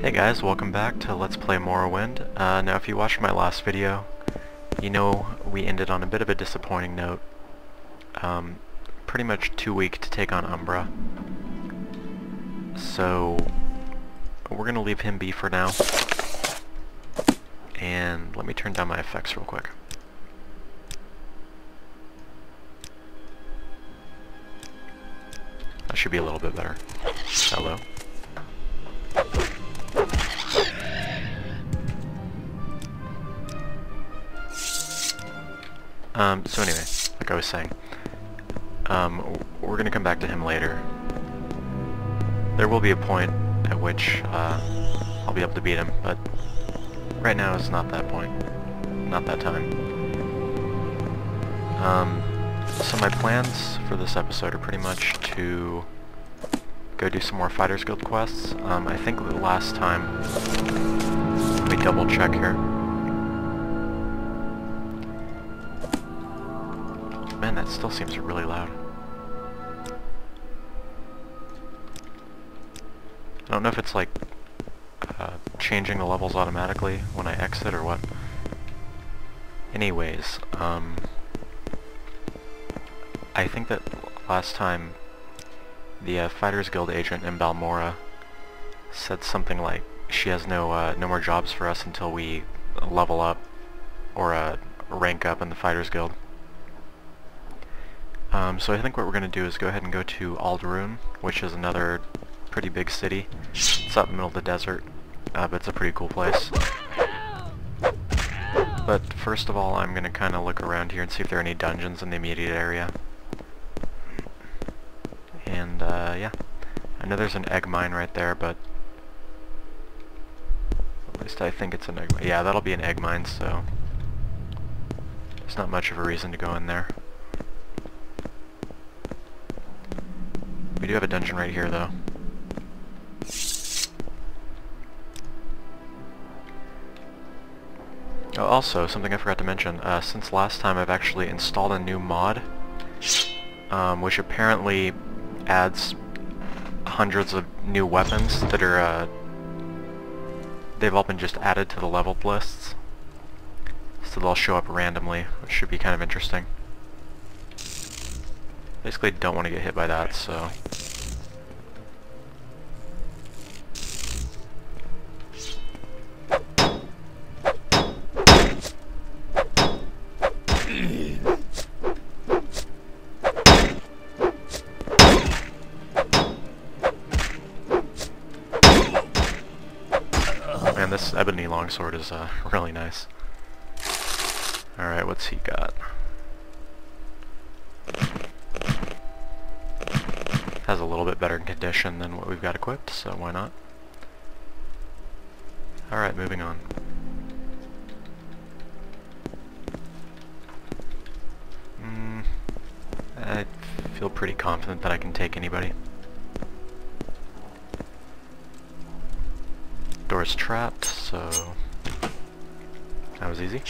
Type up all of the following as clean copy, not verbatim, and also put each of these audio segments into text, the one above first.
Hey guys, welcome back to Let's Play Morrowind. Now if you watched my last video, you know we ended on a bit of a disappointing note. Pretty much too weak to take on Umbra. So we're gonna leave him be for now. And let me turn down my effects real quick. That should be a little bit better. Hello. So anyway, like I was saying, we're gonna come back to him later. There will be a point at which I'll be able to beat him, but right now it's not that point, not that time. So my plans for this episode are pretty much to go do some more Fighters Guild quests. I think the last time, let me double check here. Man, that still seems really loud. I don't know if it's like changing the levels automatically when I exit or what. Anyways, I think that last time the Fighters Guild agent in Balmora said something like she has no more jobs for us until we level up or rank up in the Fighters Guild. So I think what we're going to do is go ahead and go to Alderun, which is another pretty big city. It's up in the middle of the desert, but it's a pretty cool place. But first of all, I'm going to kind of look around here and see if there are any dungeons in the immediate area. And yeah, I know there's an egg mine right there, but at least I think it's an egg mine. Yeah, that'll be an egg mine, so there's not much of a reason to go in there. We do have a dungeon right here, though. Oh, also, something I forgot to mention, since last time I've actually installed a new mod, which apparently adds hundreds of new weapons that are, they've all been just added to the leveled lists. So they'll show up randomly, which should be kind of interesting. Basically don't want to get hit by that, so... Man, this ebony longsword is really nice. Alright, what's he got? Has a little bit better condition than what we've got equipped, so why not? Alright, moving on. I feel pretty confident that I can take anybody. Door's trapped, so that was easy.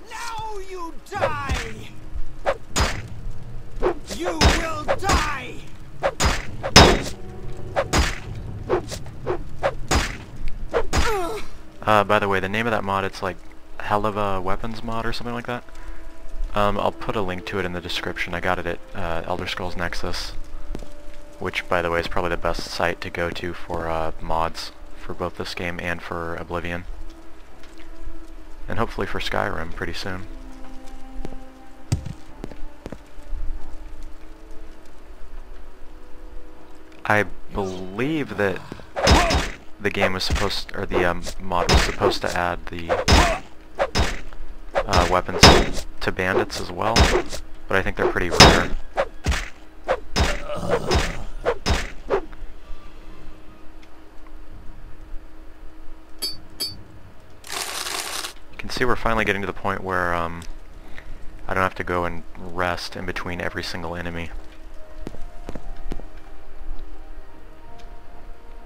Now you die! You will die! By the way, the name of that mod, it's like Hell of a Weapons mod or something like that. I'll put a link to it in the description. I got it at Elder Scrolls Nexus, which, by the way, is probably the best site to go to for mods for both this game and for Oblivion. And hopefully for Skyrim pretty soon. I believe that the game was supposed, or the mod was supposed to add the weapons to bandits as well, but I think they're pretty rare. You can see we're finally getting to the point where I don't have to go and rest in between every single enemy,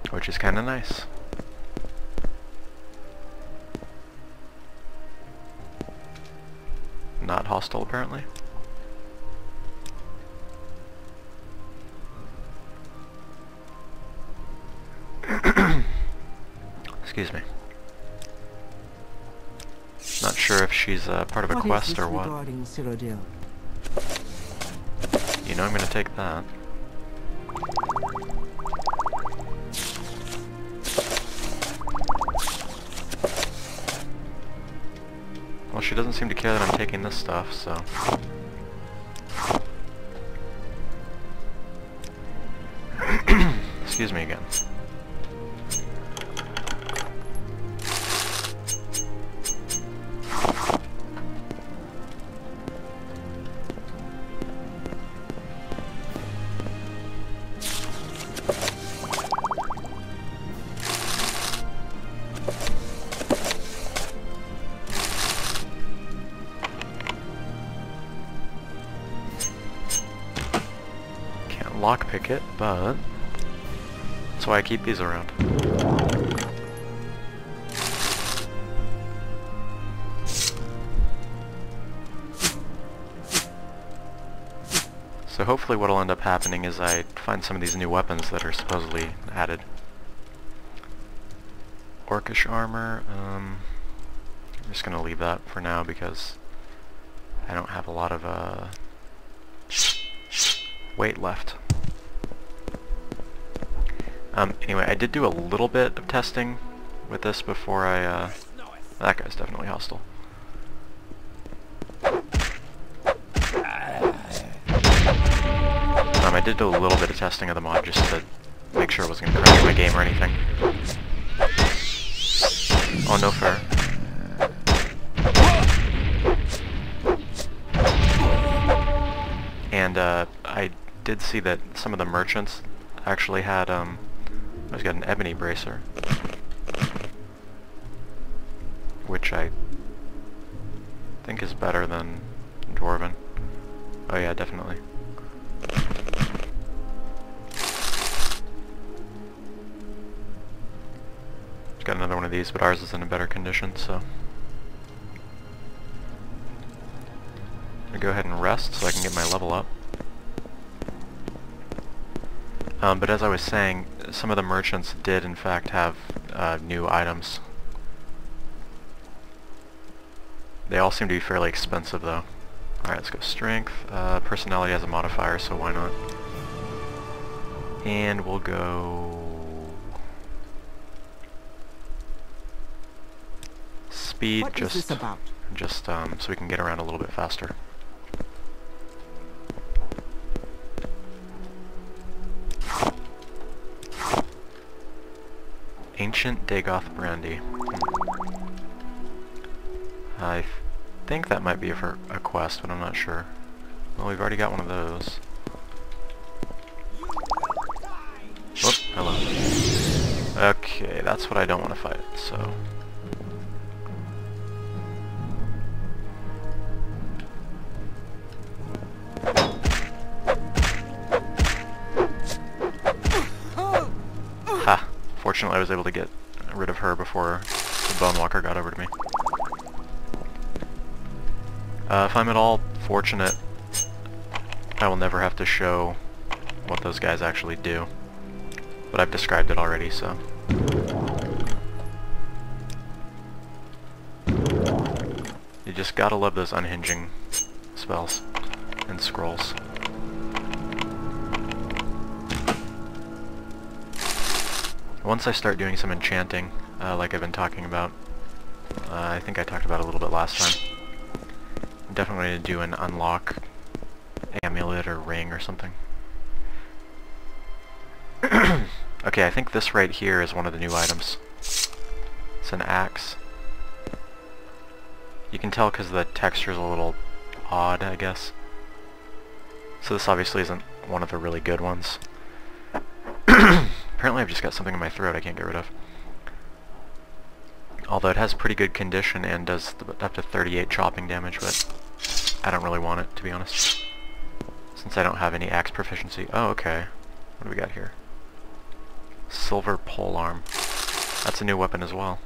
which is kind of nice. Not hostile, apparently. Excuse me. Not sure if she's part of a quest or what. You know I'm gonna take that. Well, she doesn't seem to care that I'm taking this stuff, so... Excuse me again. Lockpick it, but that's why I keep these around. So hopefully what'll end up happening is I find some of these new weapons that are supposedly added. Orcish armor, I'm just gonna leave that for now because I don't have a lot of weight left. Anyway, I did do a little bit of testing with this before I, that guy's definitely hostile. I did do a little bit of testing of the mod just to make sure it wasn't going to crash my game or anything. Oh, no fair. And, I did see that some of the merchants actually had, I've got an ebony bracer, which I think is better than dwarven. Oh yeah, definitely. Got another one of these, but ours is in a better condition, so I'm gonna go ahead and rest so I can get my level up. But as I was saying, some of the merchants did in fact have new items. They all seem to be fairly expensive though. Alright, let's go strength. Personality has a modifier, so why not? And we'll go... speed, What is this about? Just so we can get around a little bit faster. Ancient Dagoth Brandy. I think that might be for a quest, but I'm not sure. Well, we've already got one of those. Whoop, hello. Okay, that's what I don't want to fight, so... Ha! Fortunately I was able to get rid of her before the Bone Walker got over to me. If I'm at all fortunate, I will never have to show what those guys actually do. But I've described it already, so... You just gotta love those unhinging spells and scrolls. Once I start doing some enchanting, like I've been talking about, I think I talked about it a little bit last time, I'm definitely going to do an unlock amulet or ring or something. Okay, I think this right here is one of the new items. It's an axe. You can tell because the texture's a little odd, I guess. So this obviously isn't one of the really good ones. Apparently I've just got something in my throat I can't get rid of. Although it has pretty good condition and does up to 38 chopping damage, but I don't really want it, to be honest. Since I don't have any axe proficiency. Oh, okay. What do we got here? Silver polearm. That's a new weapon as well.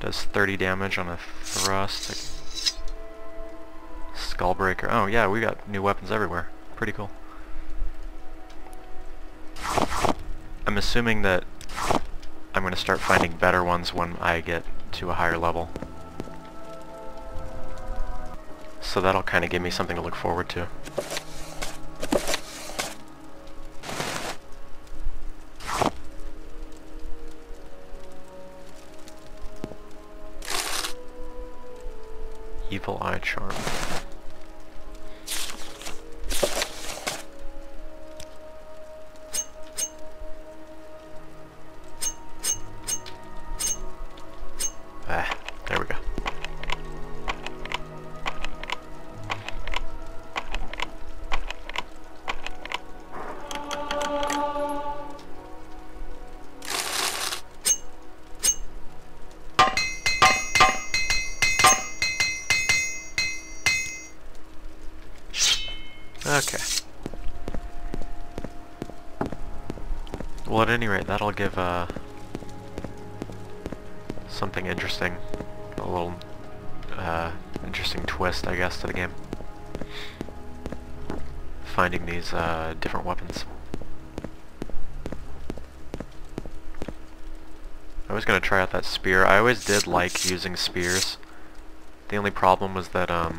Does 30 damage on a thrust. Skullbreaker. Oh yeah, we got new weapons everywhere. Pretty cool. I'm assuming that I'm going to start finding better ones when I get to a higher level. So that'll kind of give me something to look forward to. Evil Eye Charm. There we go. Okay. Well, at any rate, that'll give something interesting, a little interesting twist, I guess, to the game. Finding these different weapons. I was gonna try out that spear. I always did like using spears. The only problem was that I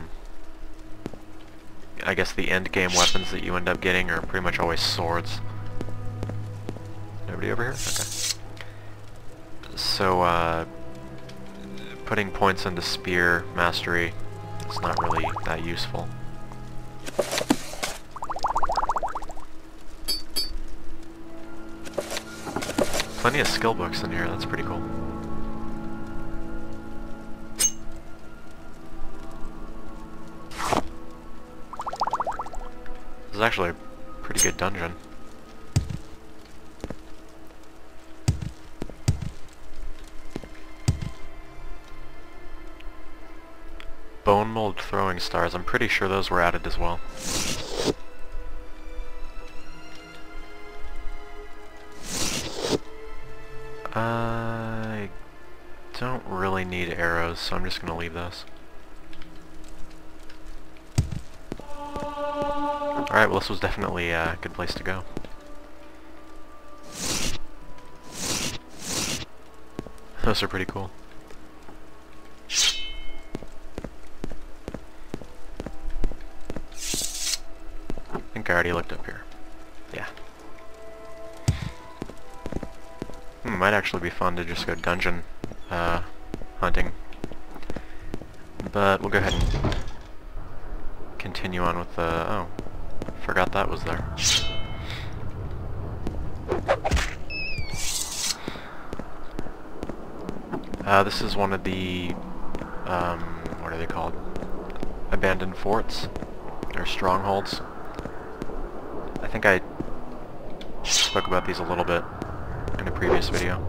guess the end game weapons that you end up getting are pretty much always swords. Nobody over here? Okay. So, putting points into spear mastery is not really that useful. Plenty of skill books in here, that's pretty cool. This is actually a pretty good dungeon. Bone mold throwing stars, I'm pretty sure those were added as well. I don't really need arrows, so I'm just gonna leave those. Alright, well this was definitely a good place to go. Those are pretty cool. I think I already looked up here. Yeah. Might actually be fun to just go dungeon hunting. But we'll go ahead and continue on with the... oh. Forgot that was there. This is one of the, what are they called? Abandoned forts, or strongholds. I think I spoke about these a little bit in a previous video.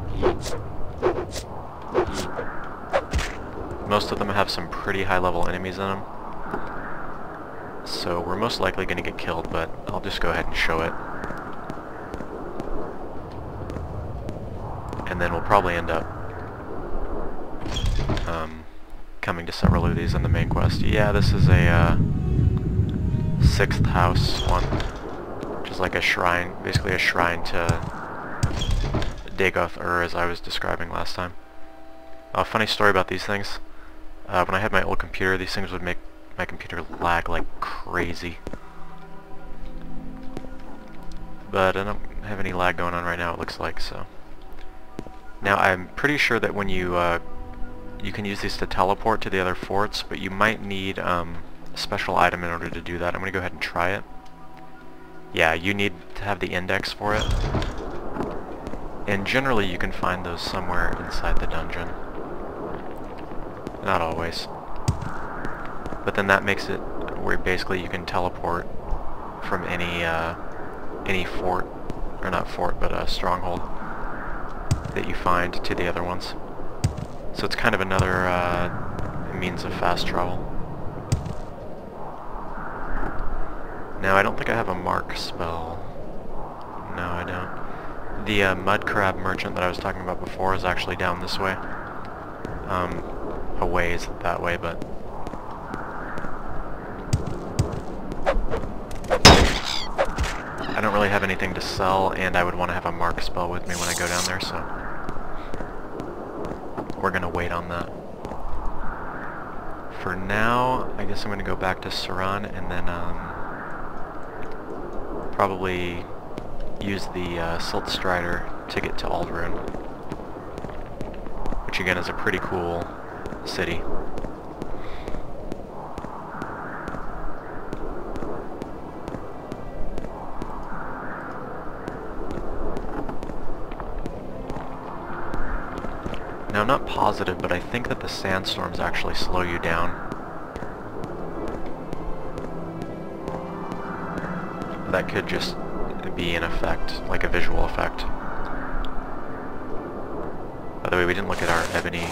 Most of them have some pretty high level enemies in them. So we're most likely going to get killed, but I'll just go ahead and show it. And then we'll probably end up coming to several of these in the main quest. Yeah, this is a 6th house one, which is like a shrine, basically a shrine to Dagoth-Ur, as I was describing last time. A funny story about these things. When I had my old computer, these things would make my computer lag like crazy. But I don't have any lag going on right now, it looks like, so. Now, I'm pretty sure that when you can use these to teleport to the other forts, but you might need a special item in order to do that. I'm going to go ahead and try it. Yeah, you need to have the index for it. And generally you can find those somewhere inside the dungeon. Not always. But then that makes it where basically you can teleport from any fort, or not fort, but a stronghold that you find to the other ones. So it's kind of another means of fast travel. Now I don't think I have a mark spell. No, I don't. The mud crab merchant that I was talking about before is actually down this way. A ways that way, but I don't really have anything to sell, and I would want to have a mark spell with me when I go down there, so we're gonna wait on that. For now, I guess I'm gonna go back to Saran and then probably use the Silt Strider to get to Aldrune, which again is a pretty cool city. Now, I'm not positive, but I think that the sandstorms actually slow you down. That could just be an effect, like a visual effect. By the way, we didn't look at our ebony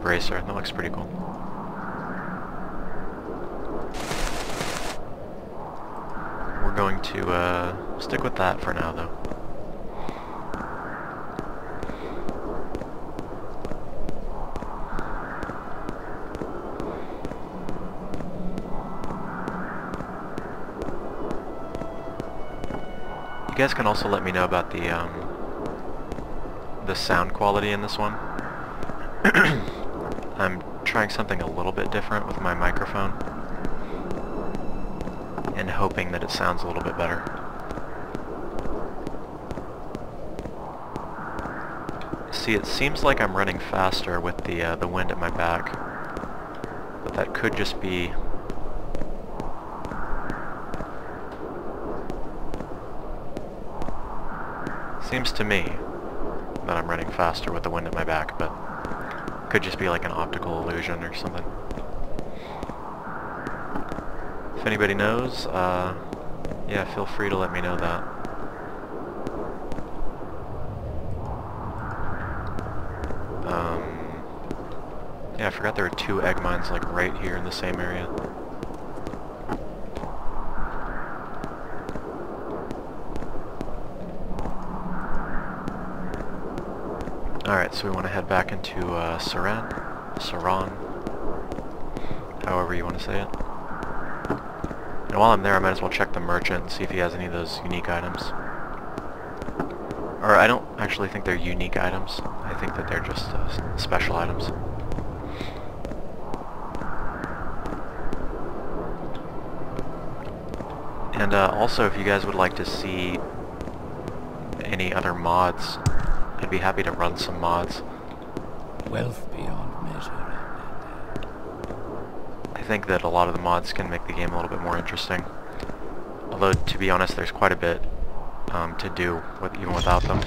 bracer. That looks pretty cool. We're going to stick with that for now, though. You guys can also let me know about the sound quality in this one. I'm trying something a little bit different with my microphone and hoping that it sounds a little bit better. See, it seems like I'm running faster with the wind at my back, but that could just be seems to me that I'm running faster with the wind at my back, but could just be like an optical illusion or something. If anybody knows, yeah, feel free to let me know that. Yeah, I forgot there were 2 egg mines like right here in the same area. Alright, so we want to head back into Saran, however you want to say it. And while I'm there, I might as well check the merchant and see if he has any of those unique items. Or I don't actually think they're unique items. I think that they're just special items. And also, if you guys would like to see any other mods, I'd be happy to run some mods. Wealth beyond measure. I think that a lot of the mods can make the game a little bit more interesting. Although, to be honest, there's quite a bit to do even without them.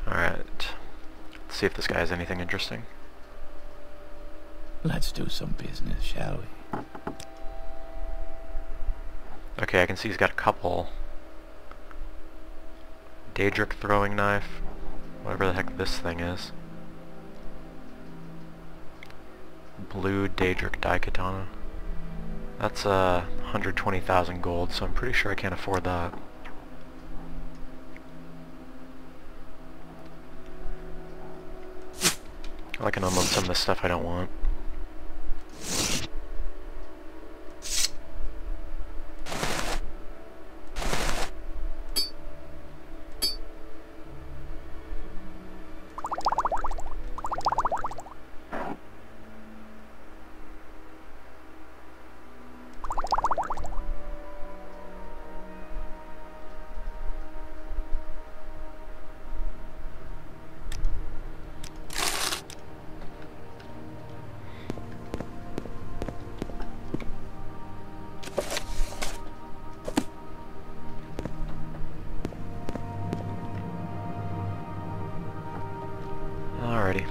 Alright. Let's see if this guy has anything interesting. Let's do some business, shall we? Okay, I can see he's got a couple. Daedric throwing knife. Whatever the heck this thing is. Blue Daedric Daikatana. That's 120,000 gold, so I'm pretty sure I can't afford that. I can unload some of the stuff I don't want. Alrighty.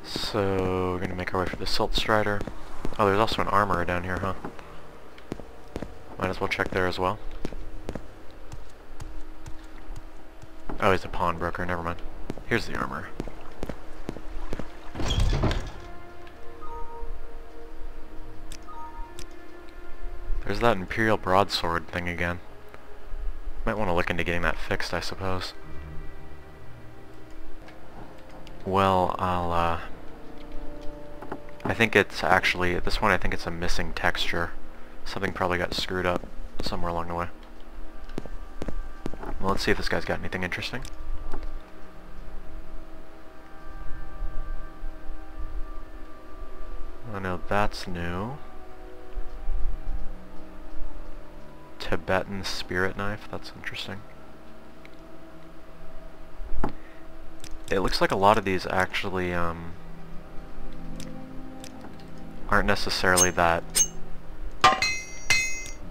So, we're gonna make our way for the Silt Strider. Oh, there's also an armorer down here, huh? Might as well check there as well. Oh, he's a pawnbroker, never mind. Here's the armor. There's that Imperial Broadsword thing again. Might want to look into getting that fixed, I suppose. Well, I'll I think it's actually, this one I think it's a missing texture. Something probably got screwed up somewhere along the way. Well, let's see if this guy's got anything interesting. I know that's new. Tibetan spirit knife, that's interesting. It looks like a lot of these actually aren't necessarily that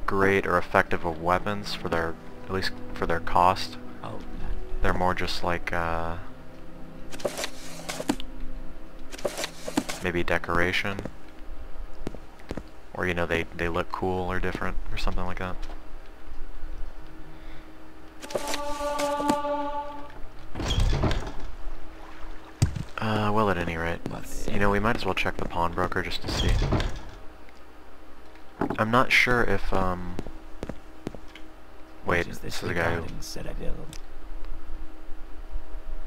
great or effective of weapons for their, at least for their cost. Oh, They're more just like maybe decoration, or you know, they look cool or different or something like that. Well, at any rate, you know, we might as well check the pawnbroker just to see. I'm not sure if, wait, this is a guy who...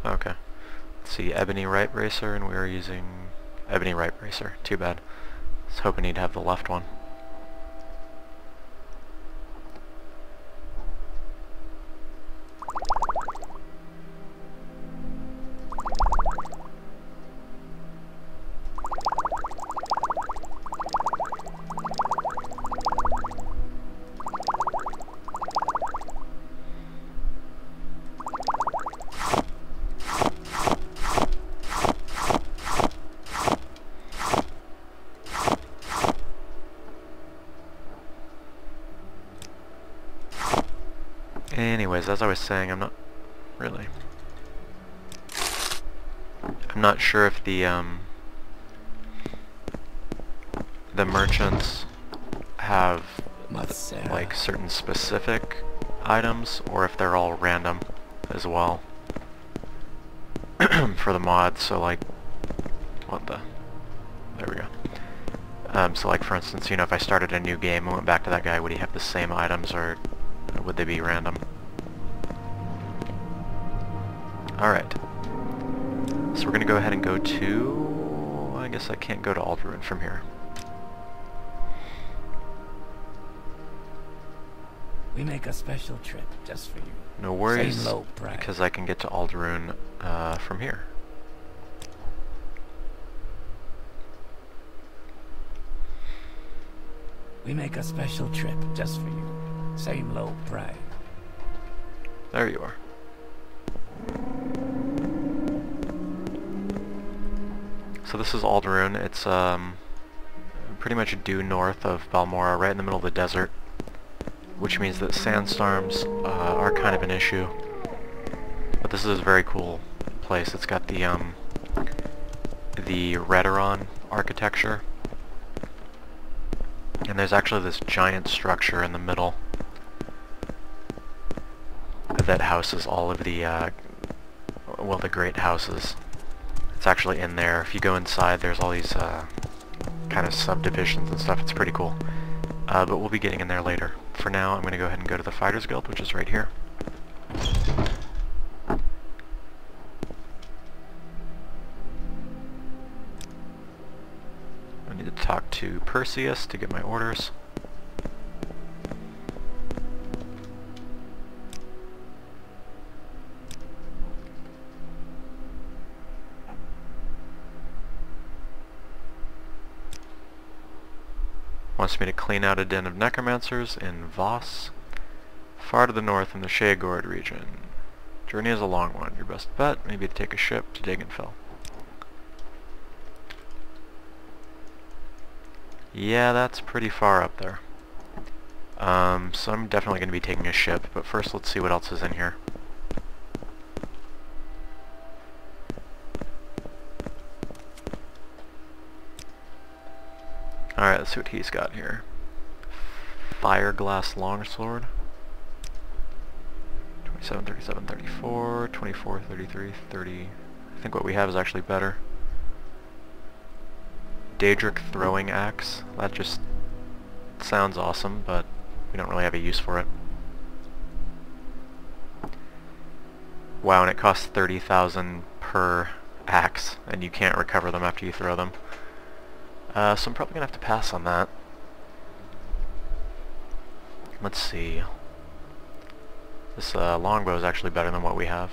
Okay. Let's see, Ebony Right Bracer, and we are using Ebony Right Bracer. Too bad. I was hoping he'd have the left one. Anyways, as I was saying, I'm not sure if the merchants have like certain specific items, or if they're all random as well for the mods. So like, there we go. So like, for instance, you know, if I started a new game and went back to that guy, would he have the same items, or would they be random? Alright. So we're gonna go ahead and go to... I guess I can't go to Alderaan from here. We make a special trip just for you. No worries, Say low price. because I can get to Alderaan from here. We make a special trip just for you. Same low price. There you are. So this is Alderaan. It's pretty much due north of Balmora, right in the middle of the desert, which means that sandstorms are kind of an issue. But this is a very cool place. It's got the Redoran architecture, and there's actually this giant structure in the middle that houses all of the well, the great houses. It's actually in there. If you go inside, there's all these kind of subdivisions and stuff. It's pretty cool. But we'll be getting in there later. For now, I'm going to go ahead and go to the Fighters Guild, which is right here. I need to talk to Perseus to get my orders. Wants me to clean out a den of necromancers in Voss, far to the north in the Sheagord region. Journey is a long one. Your best bet may be to take a ship to Daggenfell. Yeah, that's pretty far up there. So I'm definitely going to be taking a ship, but first let's see what else is in here. Alright, let's see what he's got here. Fireglass Longsword. 27, 37, 34, 24, 33, 30. I think what we have is actually better. Daedric Throwing Axe. That just sounds awesome, but we don't really have a use for it. Wow, and it costs 30,000 per axe, and you can't recover them after you throw them. So I'm probably gonna have to pass on that. Let's see. This longbow is actually better than what we have.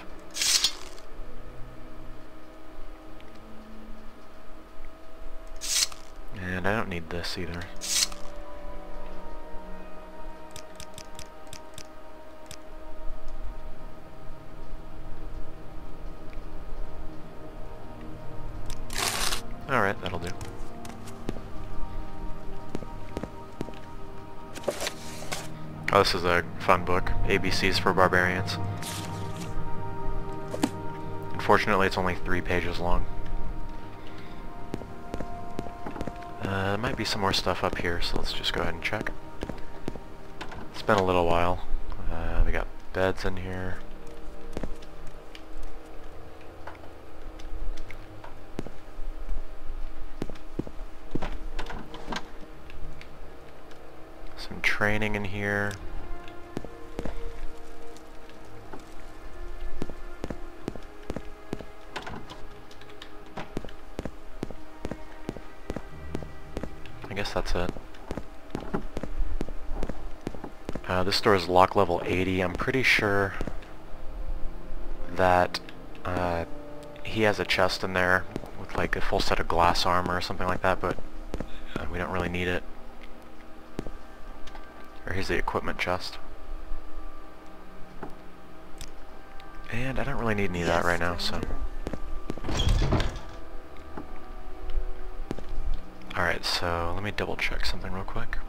And I don't need this either. Alright, that'll do. Oh, this is a fun book. ABCs for Barbarians. Unfortunately, it's only 3 pages long. There might be some more stuff up here, so let's just go ahead and check. It's been a little while. We got beds in here. Some training in here. I guess that's it. This store is lock level 80. I'm pretty sure that he has a chest in there with like a full set of glass armor or something like that, but we don't really need it. Or here's the equipment chest. And I don't really need any of that right now, so... Alright, so let me double check something real quick.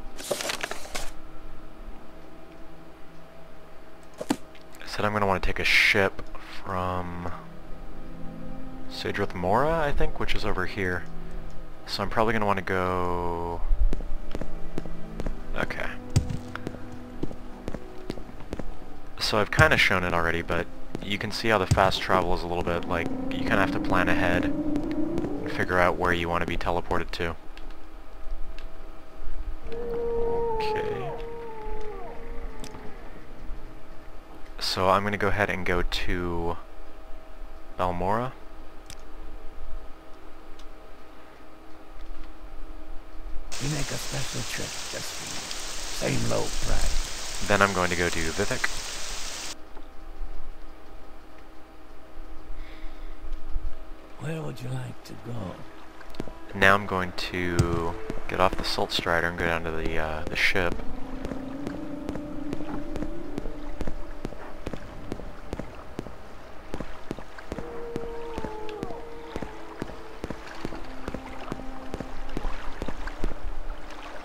I said I'm going to want to take a ship from Sadrith Mora, I think, which is over here. So I'm probably going to want to go... Okay. So I've kind of shown it already, but you can see how the fast travel is a little bit like you kind of have to plan ahead and figure out where you want to be teleported to. Okay. So I'm going to go ahead and go to Balmora. We make a special trip just for you. Same low price. Then I'm going to go to Vivek. Where would you like to go? Now I'm going to get off the Salt Strider and go down to the ship.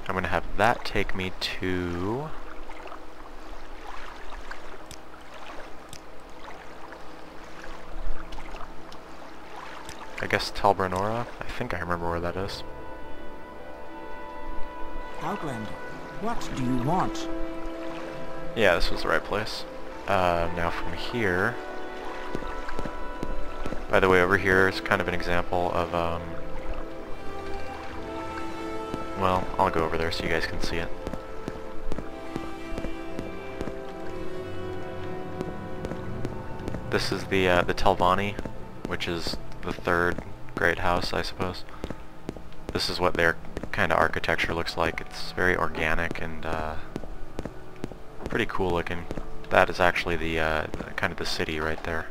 I'm going to have that take me to... I guess Talbranora? I think I remember where that is. Outlander, what do you want? Yeah, this was the right place. Now from here... By the way, over here is kind of an example of, well, I'll go over there so you guys can see it. This is the Telvanni, which is the third great house, I suppose. This is what their kind of architecture looks like. It's very organic and pretty cool looking. That is actually the kind of the city right there.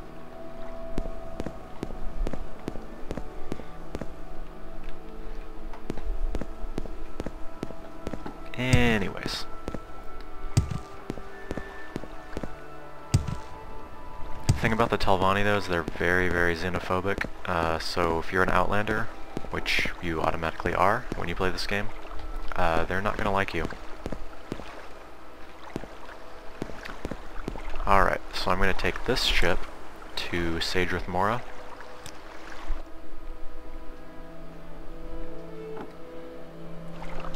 Anyways. The thing about the Telvanni though is they're very, very xenophobic. So if you're an Outlander, which you automatically are when you play this game, they're not gonna like you. Alright, so I'm gonna take this ship to Sadrith Mora.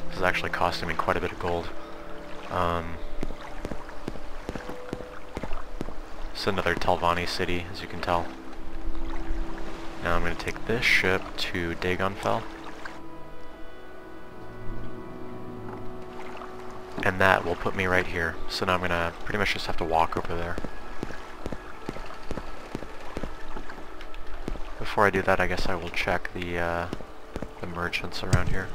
This is actually costing me quite a bit of gold. It's another Telvanni city, as you can tell. Now I'm going to take this ship to Dagonfell. And that will put me right here. So now I'm going to pretty much just have to walk over there. Before I do that, I guess I will check the merchants around here.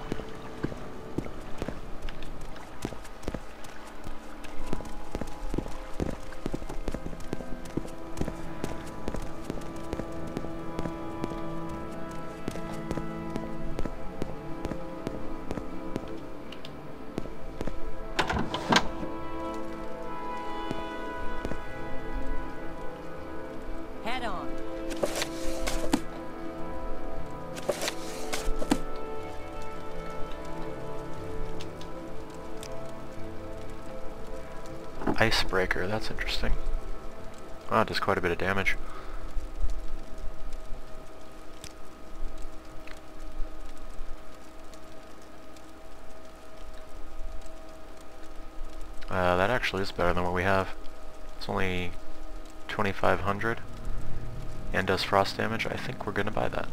on. Icebreaker, that's interesting. Oh, it does quite a bit of damage. That actually is better than what we have. It's only 2,500 and does frost damage. I think we're gonna buy that.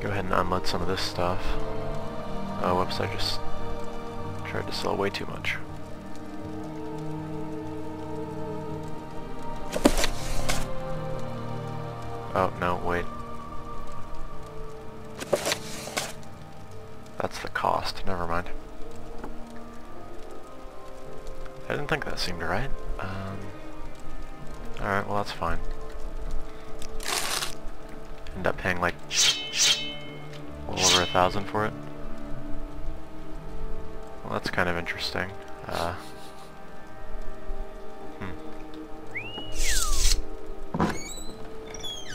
Go ahead and unload some of this stuff. Oh, whoops, I just tried to sell way too much. Oh, no, wait. That's the cost, never mind. I didn't think that seemed right. Alright, well that's fine. End up paying like a little over 1,000 for it. Well, that's kind of interesting.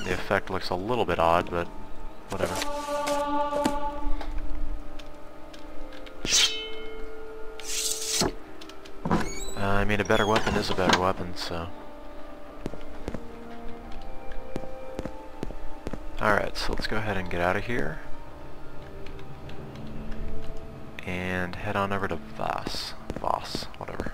The effect looks a little bit odd, but whatever. I mean, a better weapon is a better weapon, so... Alright, so let's go ahead and get out of here. And head on over to Voss, whatever.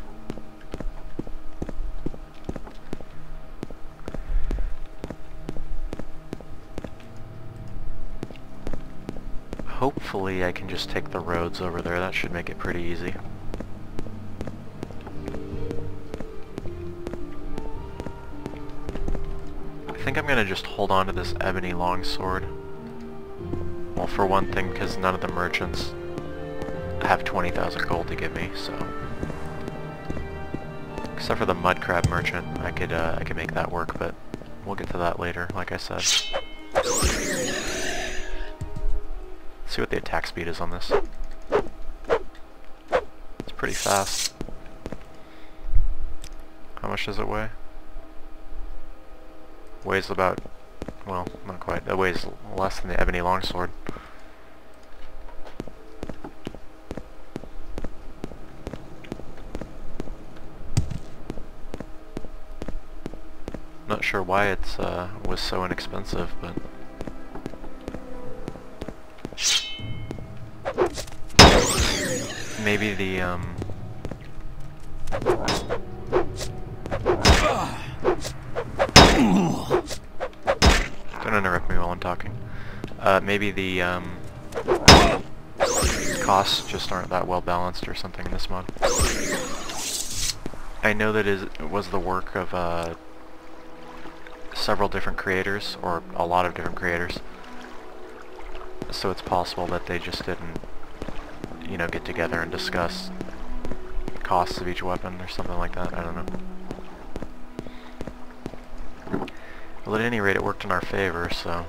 Hopefully I can just take the roads over there. That should make it pretty easy. I think I'm gonna just hold on to this ebony longsword. Well, for one thing, because none of the merchants have 20,000 gold to give me, so... Except for the mud crab merchant, I could make that work, but we'll get to that later, like I said. Let's see what the attack speed is on this. It's pretty fast. How much does it weigh? Weighs about... well, not quite. It weighs less than the ebony longsword. Not sure why it was so inexpensive, but... maybe the, don't interrupt me while I'm talking. Maybe the, costs just aren't that well balanced or something in this mod. I know that it was the work of, several different creators, or a lot of different creators. So it's possible that they just didn't, you know, get together and discuss costs of each weapon or something like that. I don't know. Well, at any rate, it worked in our favor, so...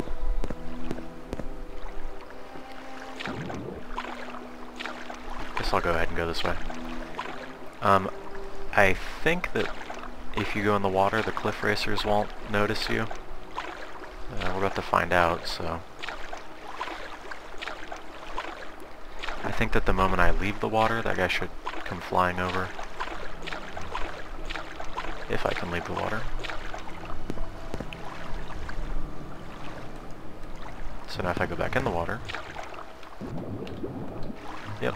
guess I'll go ahead and go this way. I think that if you go in the water, the cliff racers won't notice you. We're about to find out, so... I think that the moment I leave the water, that guy should come flying over. If I can leave the water. So now if I go back in the water... yep.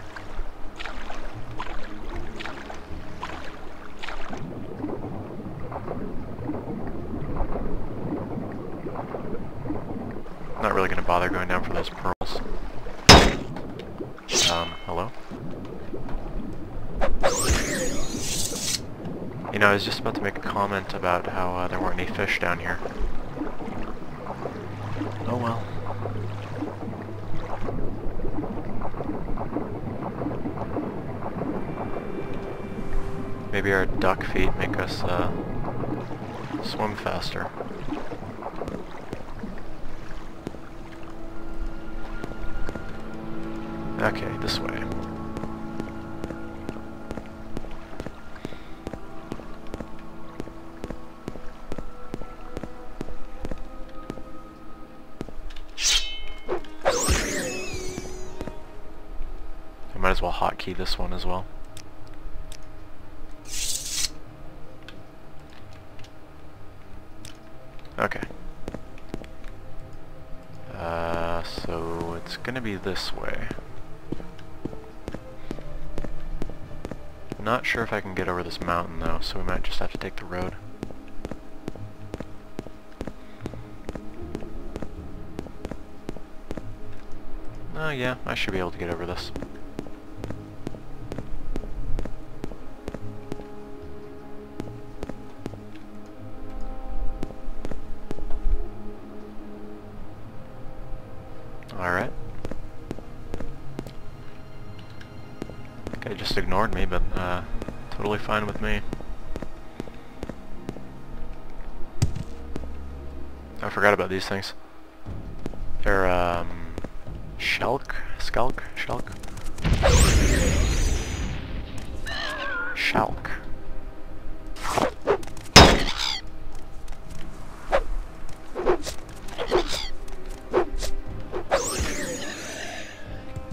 Not really going to bother going down for those pearls. Hello? You know, I was just about to make a comment about how there weren't any fish down here. Oh well. Maybe our duck feet make us swim faster. Okay, this way. I might as well hotkey this one as well. Okay. So it's gonna be this way. Not sure if I can get over this mountain though, so we might just have to take the road. Oh yeah, I should be able to get over this. Alright. Guy just ignored me, but totally fine with me. I forgot about these things. They're skulk? Shalk.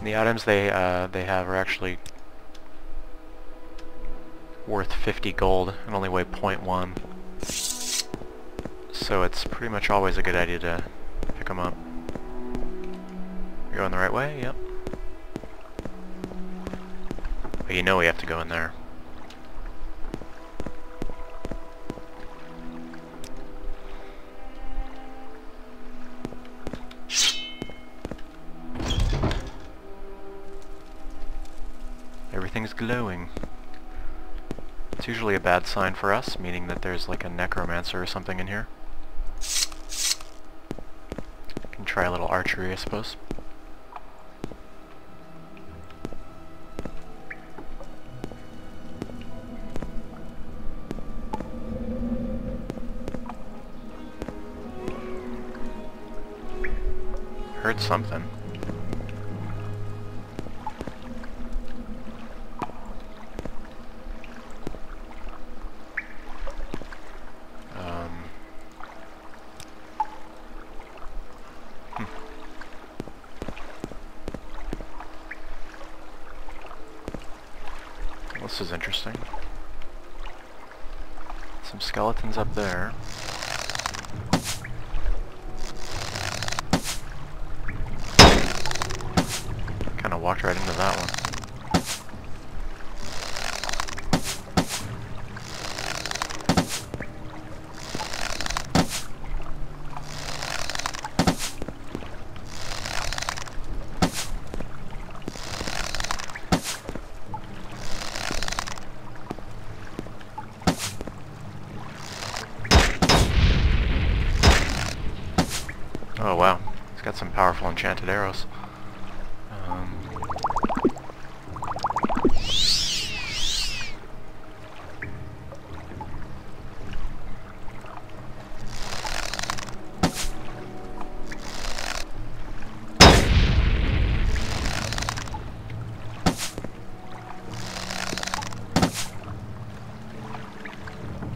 The items they have are actually worth 50 gold and only weigh 0.1. So it's pretty much always a good idea to pick them up. You're going the right way? Yep. But you know we have to go in there. Everything's glowing. It's usually a bad sign for us, meaning that there's like a necromancer or something in here. Can try a little archery, I suppose. Heard something. This is interesting. Some skeletons up there. Kinda walked right into that one. Oh wow, he's got some powerful enchanted arrows.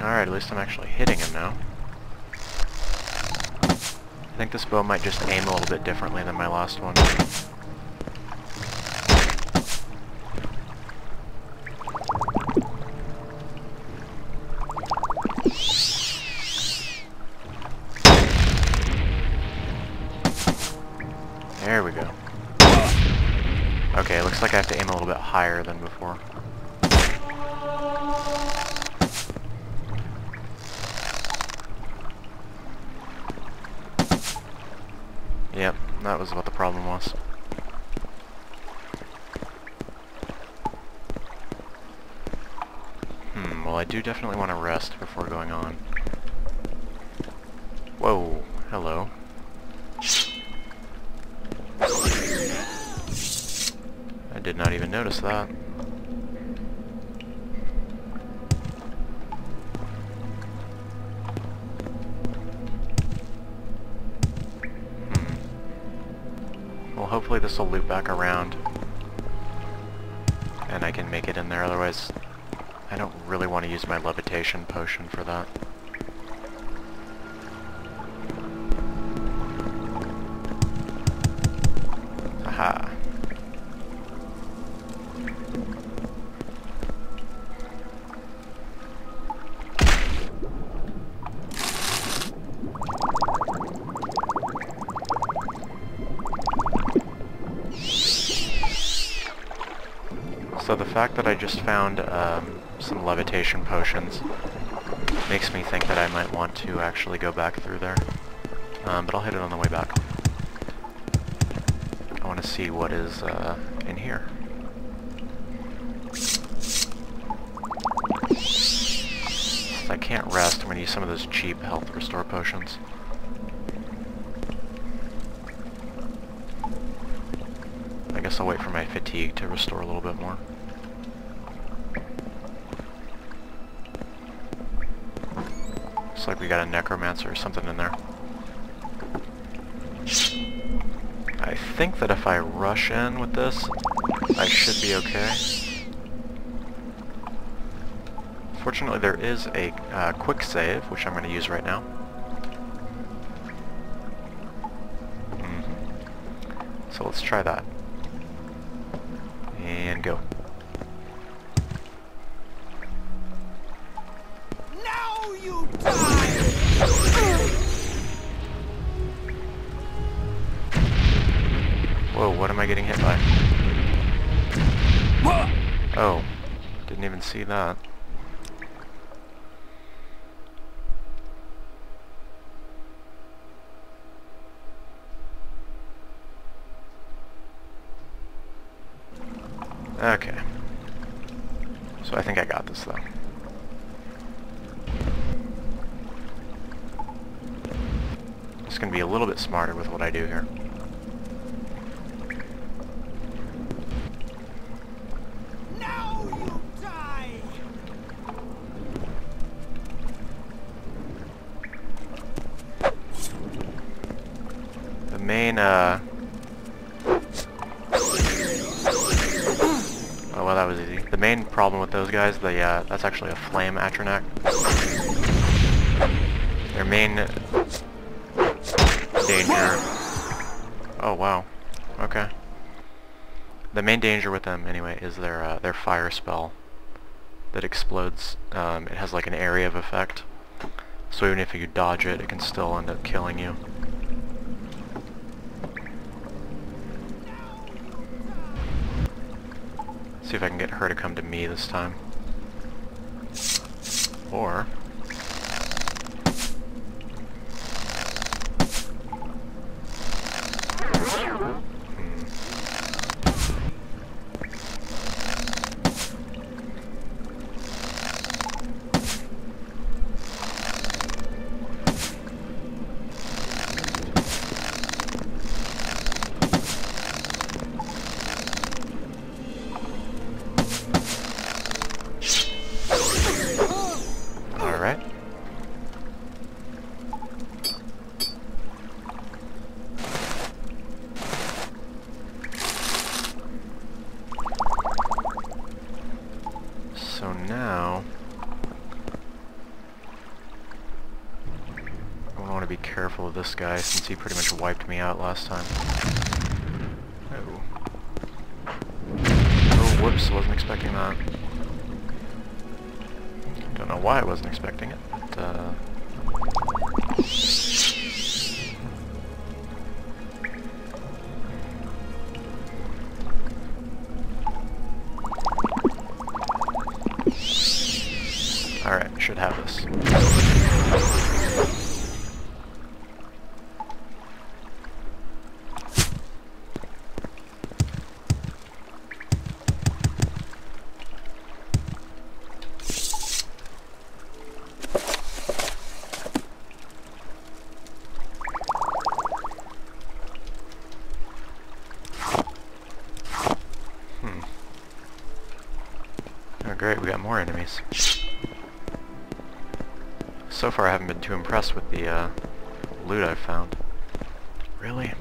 Alright, at least I'm actually hitting him now. I think this bow might just aim a little bit differently than my last one. There we go. Okay, looks like I have to aim a little bit higher than before. Yep, that was what the problem was. Well I do definitely want to rest before going on. Whoa, hello. I did not even notice that. hopefully this will loop back around and I can make it in there, otherwise I don't really want to use my levitation potion for that. Aha. So the fact that I just found some levitation potions makes me think that I might want to actually go back through there. But I'll hit it on the way back. I want to see what is in here. If I can't rest, I'm going to use some of those cheap health restore potions. I guess I'll wait for my fatigue to restore a little bit more. Looks like we got a necromancer or something in there. I think that if I rush in with this, I should be okay. Fortunately, there is a quick save, which I'm going to use right now. So let's try that. And go. Now you die! Whoa, what am I getting hit by? Oh, didn't even see that. Okay. So I think I got this though. Just gonna be a little bit smarter with what I do here. Now you die! The main oh well, that was easy. The main problem with those guys, that's actually a flame Atronac. Their main danger... Oh wow. Okay. The main danger with them, anyway, is their fire spell that explodes. It has like an area of effect, so even if you dodge it, it can still end up killing you. See if I can get her to come to me this time. Or... Alright. So now... I want to be careful of this guy since he pretty much wiped me out last time. Oh. Oh, whoops, wasn't expecting that. Don't know why I wasn't expecting it, but, Alright, should have this. Oh great, we got more enemies. So far I haven't been too impressed with the loot I've found. Really?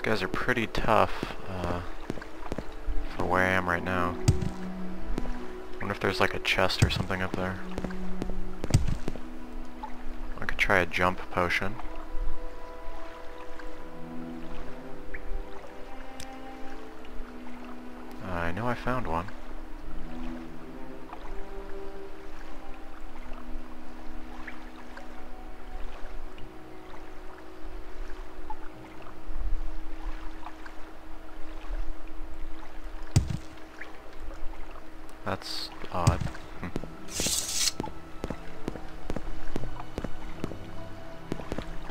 guys are pretty tough for where I am right now. I wonder if there's like a chest or something up there. I could try a jump potion. I know I found one. That's odd.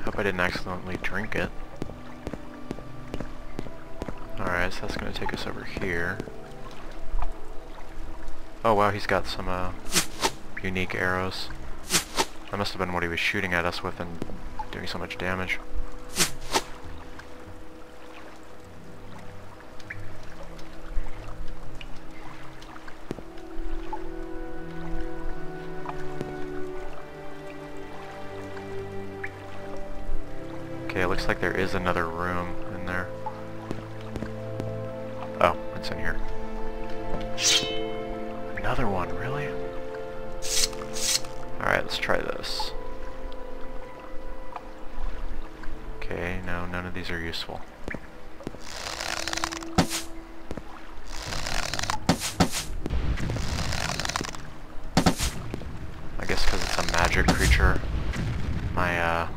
Hope I didn't accidentally drink it. Alright, so that's gonna take us over here. Oh wow, he's got some unique arrows. That must have been what he was shooting at us with and doing so much damage. Okay, it looks like there is another room in there. Oh, it's in here. Another one, really? Alright, let's try this. Okay, no, none of these are useful. I guess because it's a magic creature, my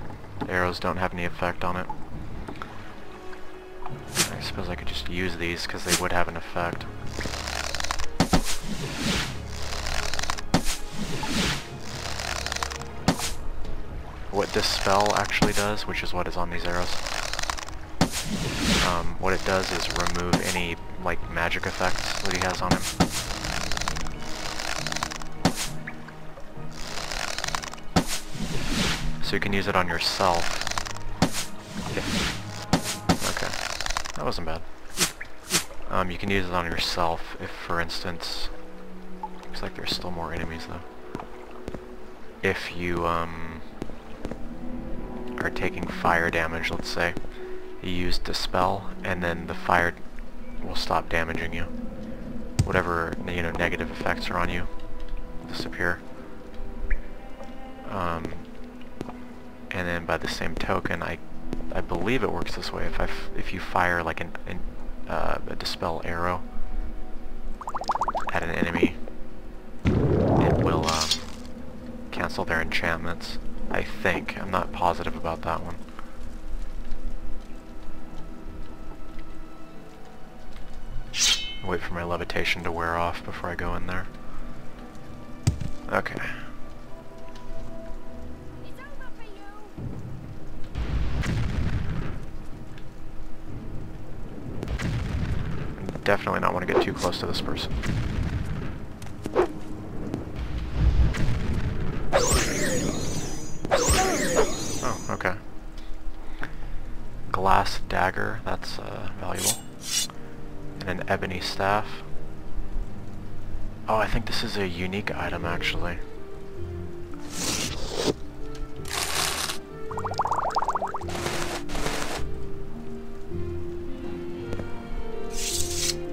arrows don't have any effect on it. I suppose I could just use these because they would have an effect. What Dispel actually does, which is what is on these arrows, what it does is remove any, like, magic effects that he has on him. So you can use it on yourself. Okay, that wasn't bad. You can use it on yourself if, for instance, looks like there's still more enemies though. If you are taking fire damage, let's say, you use Dispel, and then the fire will stop damaging you. Whatever, you know, negative effects are on you disappear. And then by the same token, I believe it works this way. If you fire like a Dispel arrow at an enemy, it will cancel their enchantments. I think. I'm not positive about that one. Wait for my levitation to wear off before I go in there. Okay. Definitely not want to get too close to this person. Oh, okay. Glass dagger, that's valuable. And an ebony staff. Oh, I think this is a unique item, actually.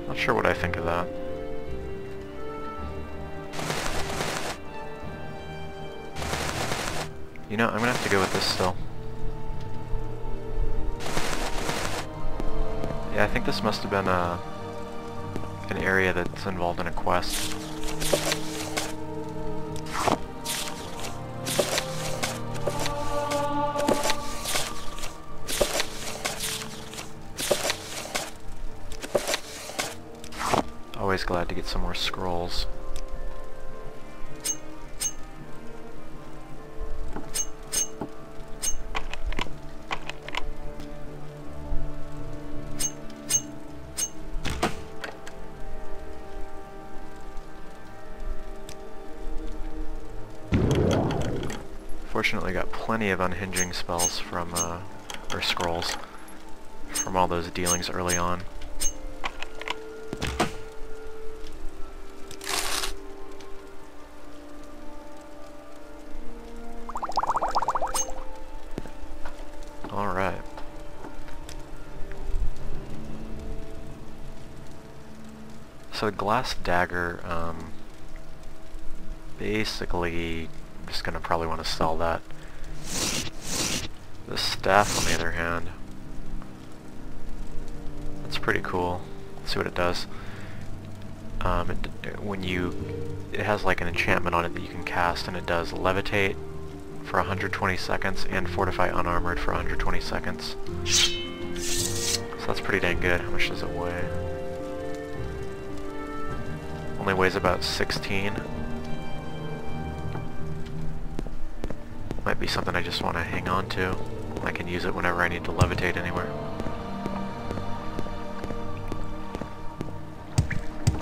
Not sure what I think of that. You know, I'm gonna have to go with this still. Yeah, I think this must have been an area that's involved in a quest. Always glad to get some more scrolls. Fortunately, got plenty of unhinging spells from, or scrolls, from all those dealings early on. Alright. so the glass dagger, basically, I'm just gonna probably want to sell that. The staff, on the other hand, that's pretty cool. Let's see what it does. It has like an enchantment on it that you can cast, and it does levitate for 120 seconds and fortify unarmored for 120 seconds. So that's pretty dang good. How much does it weigh? Only weighs about 16. Might be something I just want to hang on to. I can use it whenever I need to levitate anywhere.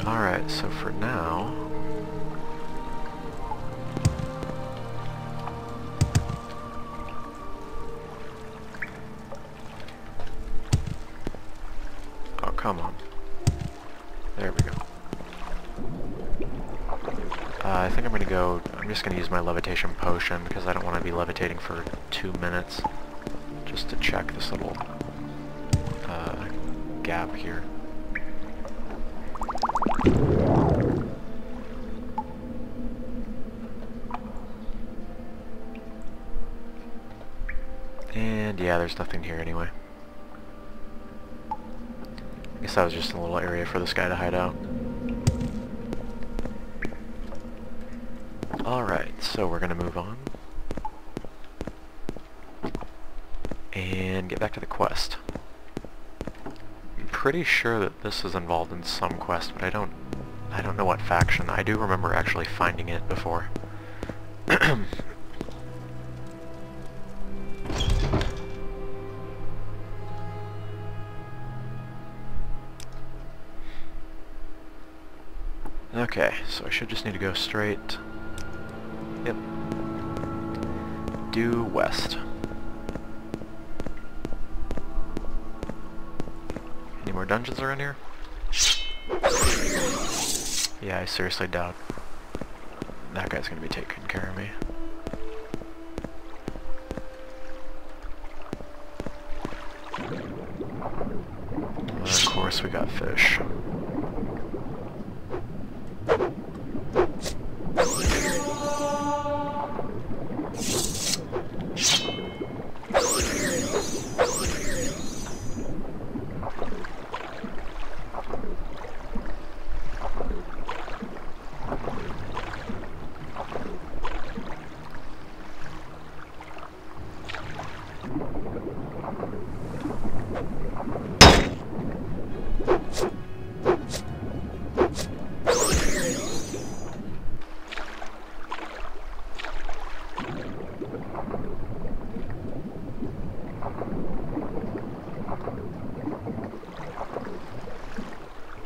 Alright, so for now... Oh, come on. There we go. I think I'm just going to use my levitation potion because I don't want to be levitating for 2 minutes just to check this little gap here. And yeah, there's nothing here anyway. I guess that was just a little area for this guy to hide out. Alright, so we're gonna move on. And get back to the quest. I'm pretty sure that this is involved in some quest, but I don't know what faction. I do remember actually finding it before. Okay, so I should just need to go straight. Yep. Due west. Any more dungeons around here? Yeah, I seriously doubt that guy's gonna be taking care of me. And of course we got fish.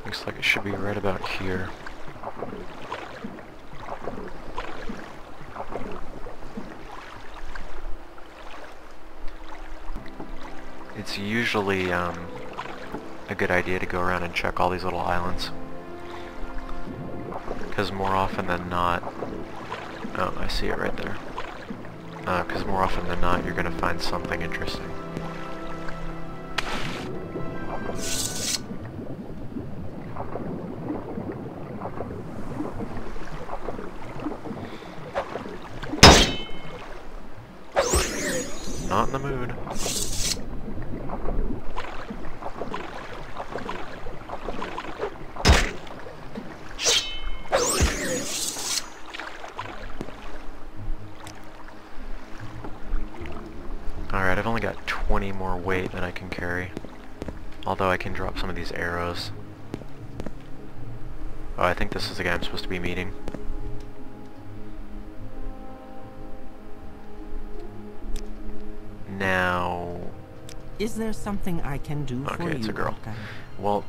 Looks like it should be right about here. It's usually a good idea to go around and check all these little islands, because more often than not, oh, I see it right there, because more often than not you're going to find something interesting. Not in the mood. Alright, I've only got 20 more weight that I can carry. Although I can drop some of these arrows. Oh, I think this is the guy I'm supposed to be meeting. Now... Is there something I can do for you? Okay, it's a girl. Arkan? Well,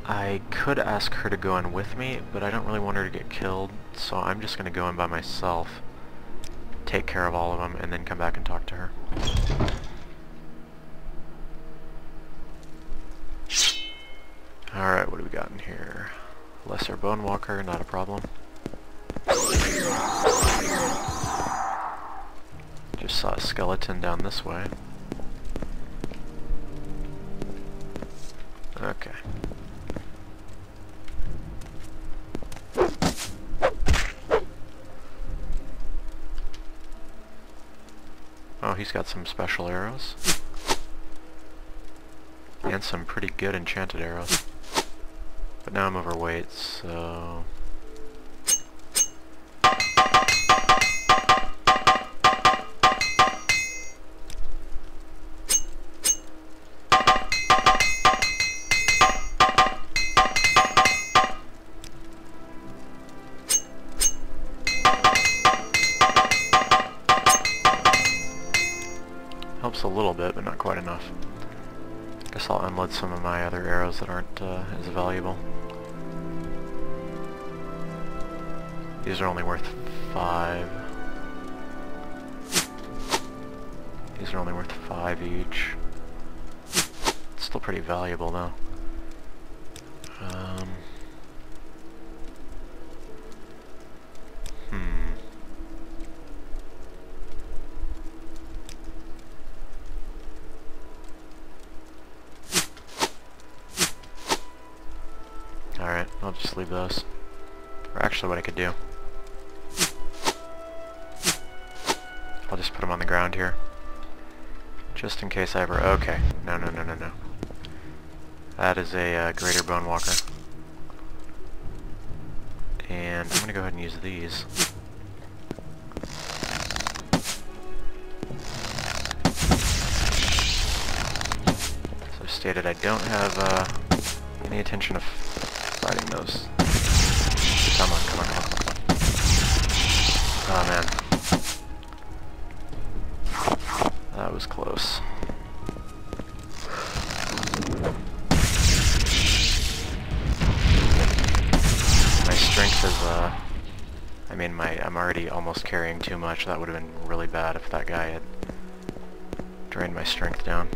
I could ask her to go in with me, but I don't really want her to get killed, so I'm just going to go in by myself, take care of all of them, and then come back and talk to her. Alright, what do we got in here? Lesser Bone Walker, not a problem. Just saw a skeleton down this way. Okay. Oh, he's got some special arrows. And some pretty good enchanted arrows. But now I'm overweight, so... Helps a little bit, but not quite enough. Guess I'll unload some of my other arrows that aren't as valuable. These are only worth 5. These are only worth 5 each. It's still pretty valuable though. Alright, I'll just leave those. Or actually what I could do, I'll just put them on the ground here. Just in case I ever... Okay. No. That is a greater bone walker. And I'm gonna go ahead and use these. So stated, I don't have any intention of fighting those. Come on. Oh man. That was close. My strength is, I mean, I'm already almost carrying too much. That would have been really bad if that guy had drained my strength down.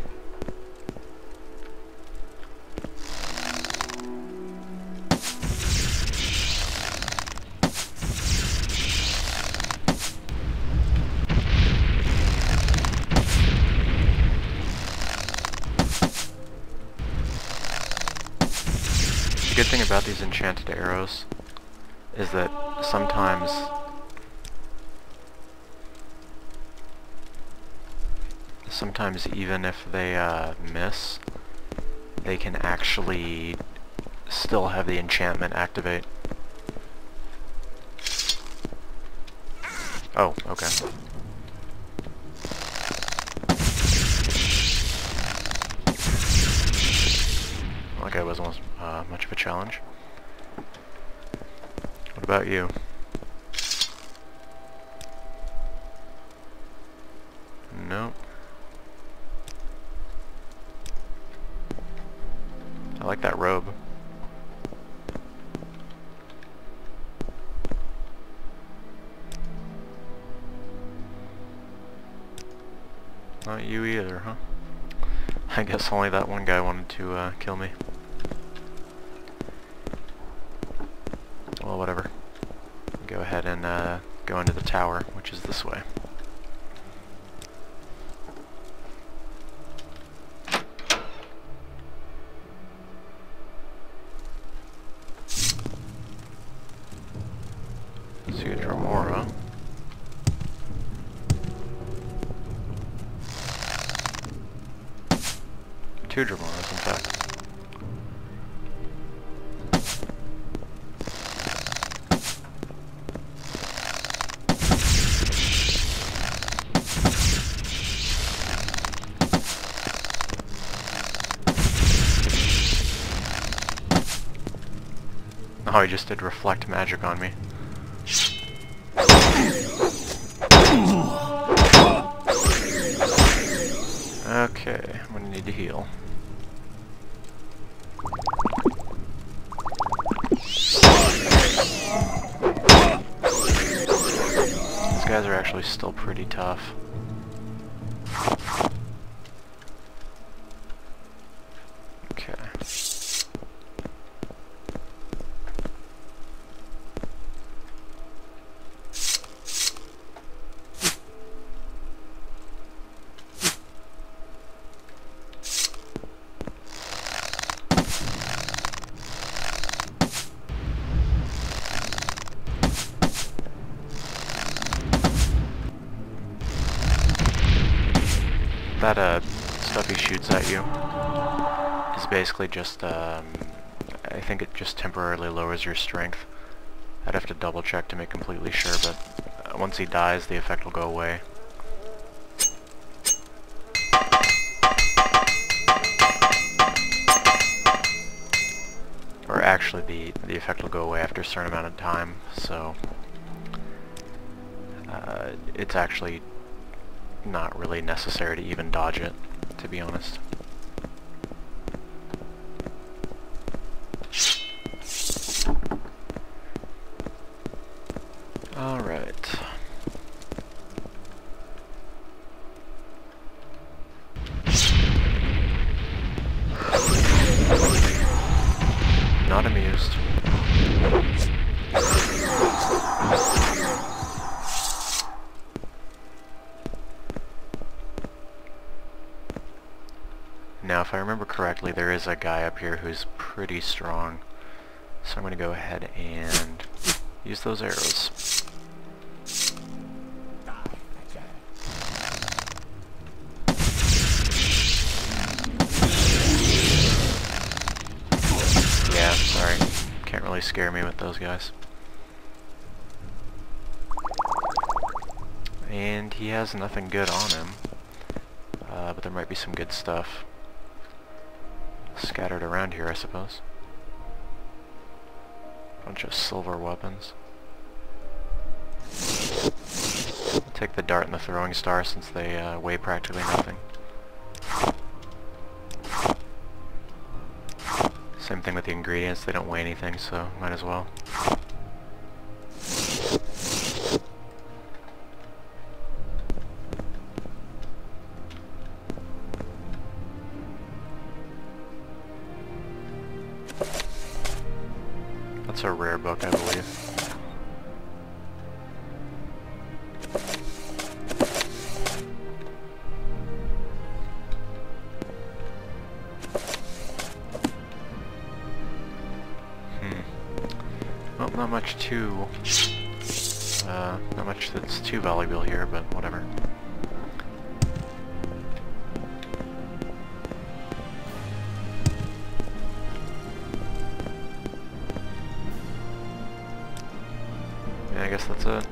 The good thing about these enchanted arrows is that sometimes even if they miss, they can actually still have the enchantment activate. Oh, okay. That guy wasn't much of a challenge. What about you? Nope. I like that robe. Not you either, huh? I guess only that one guy wanted to kill me. Well, whatever. Go ahead and go into the tower, which is this way. See a Dromora. Two Dromoras, in fact. Oh, he just did reflect magic on me. Okay, I'm gonna need to heal. These guys are actually still pretty tough. Okay. That stuff he shoots at you is basically just, I think it just temporarily lowers your strength. I'd have to double check to make completely sure, but once he dies, the effect will go away. Or actually, the effect will go away after a certain amount of time, so it's actually not really necessary to even dodge it, to be honest. Alright. Not amused. Now, if I remember correctly, there is a guy up here who's pretty strong. So I'm going to go ahead and use those arrows. Yeah, sorry. Can't really scare me with those guys. And he has nothing good on him. But there might be some good stuff scattered around here, I suppose. Bunch of silver weapons. I'll take the dart and the throwing star since they weigh practically nothing. Same thing with the ingredients, they don't weigh anything, so might as well. That's a rare book, I believe. Well, not much that's too valuable here, but whatever. Yeah, I guess that's it.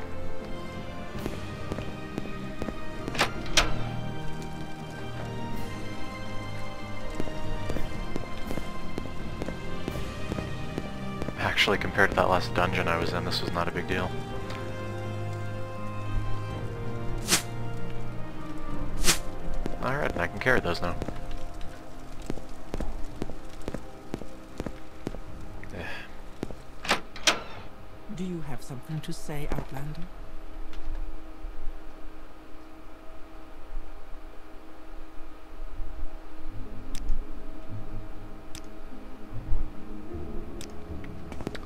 Actually, compared to that last dungeon I was in, this was not a big deal. Alright, I can carry those now. Do you have something to say, Outlander?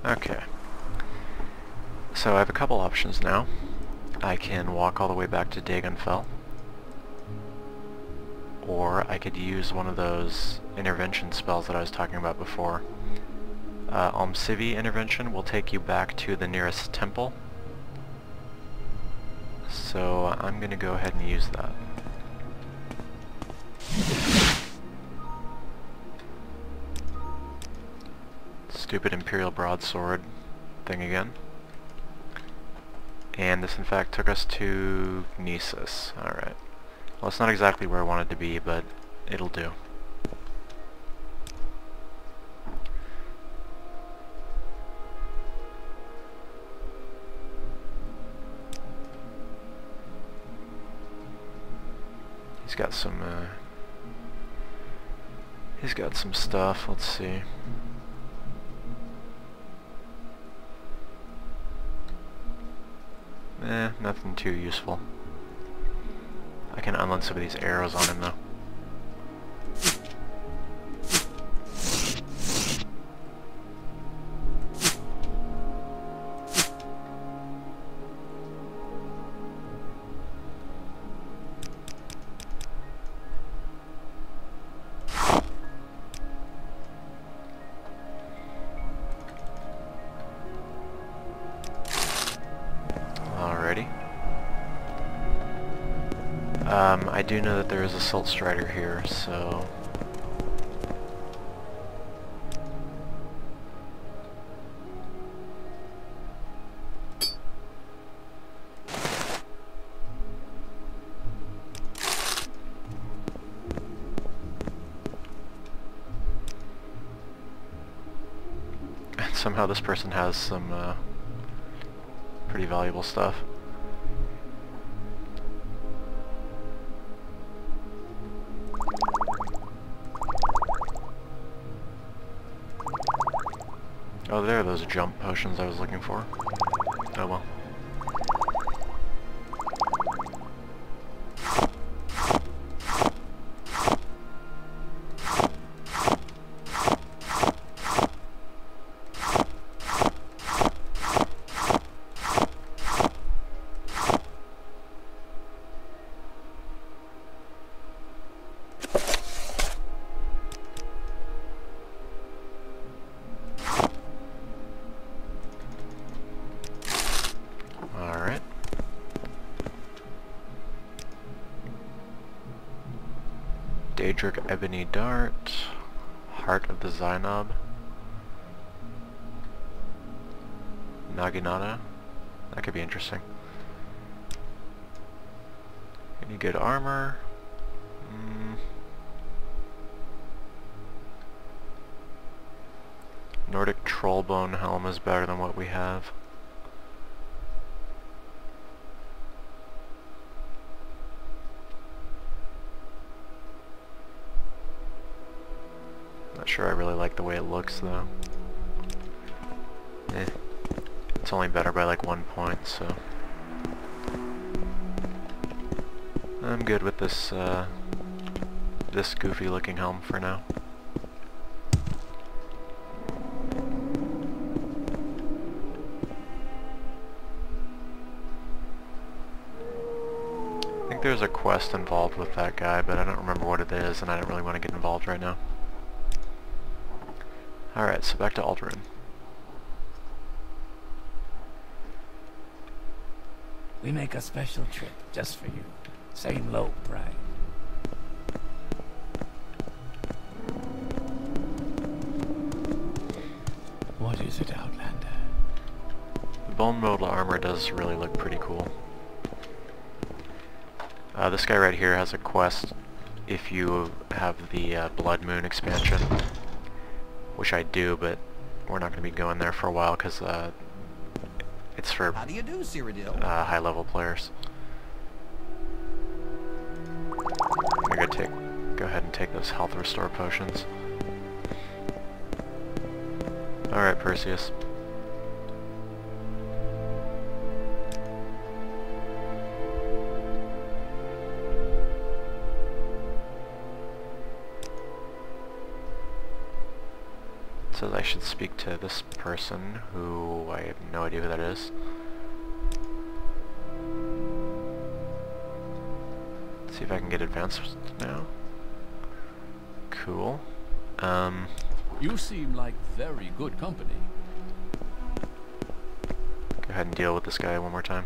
Okay. So I have a couple options now. I can walk all the way back to Dagonfell, or I could use one of those intervention spells that I was talking about before. Almcivi intervention will take you back to the nearest temple, so I'm going to go ahead and use that. Stupid Imperial Broadsword thing again. And this in fact took us to Nisus. Alright. Well, it's not exactly where I wanted to be, but it'll do. He's got some stuff. Let's see. Nothing too useful. I can unload some of these arrows on him though. I do know that there is a Salt Strider here, so... Somehow this person has some pretty valuable stuff. Oh, there are those jump potions I was looking for. Oh well. Alright. Daedric Ebony Dart, Heart of the Zainab, Naginata. That could be interesting. Any good armor? Nordic Trollbone Helm is better than what we have. Not sure I really like the way it looks though. It's only better by like 1 point, so I'm good with this this goofy looking helm for now. I think there's a quest involved with that guy, but I don't remember what it is, and I don't really want to get involved right now. Alright, so back to Alderaan. We make a special trip just for you. Same low price. What is it, Outlander? The bone mold armor does really look pretty cool. This guy right here has a quest if you have the Blood Moon expansion, which I do, but we're not going to be going there for a while because it's for How do you do, Cyrodiil? high level players. I'm gonna go ahead and take those health restore potions. Alright, Perseus. Says I should speak to this person, who I have no idea who that is. Let's see if I can get advanced now. Cool. You seem like very good company. Go ahead and deal with this guy one more time.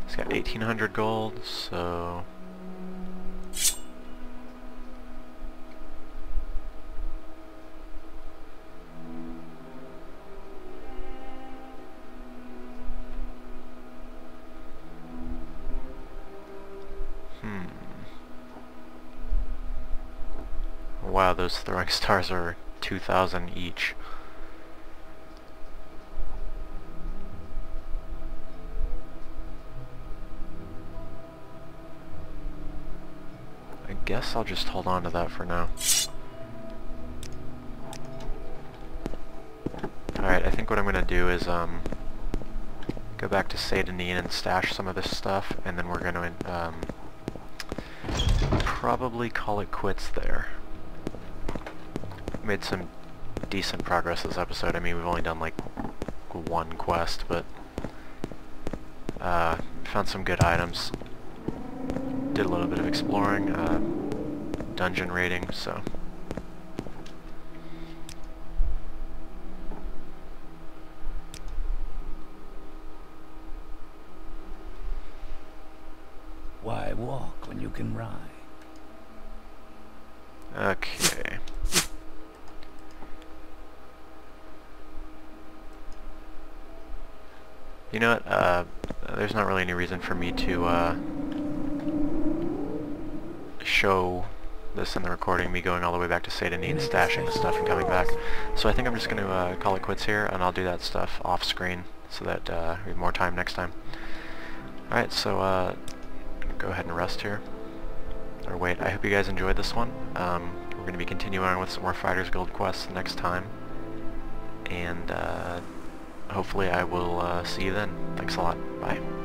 He's got 1,800 gold, so... Wow, those throwing stars are 2,000 each. I guess I'll just hold on to that for now. Alright, I think what I'm gonna do is go back to Seydanine and stash some of this stuff, and then we're gonna probably call it quits there. Made some decent progress this episode. I mean, we've only done like one quest, but found some good items. Did a little bit of exploring, dungeon raiding, so... walk when you can ride? Okay. You know what, there's not really any reason for me to, show this in the recording, me going all the way back to Saint Denis and stashing the stuff and coming back. So I think I'm just going to call it quits here, and I'll do that stuff off screen so that we have more time next time. Alright, so go ahead and rest here. Or wait, I hope you guys enjoyed this one. We're going to be continuing on with some more Fighters Guild quests next time. And hopefully I will see you then. Thanks a lot. Bye.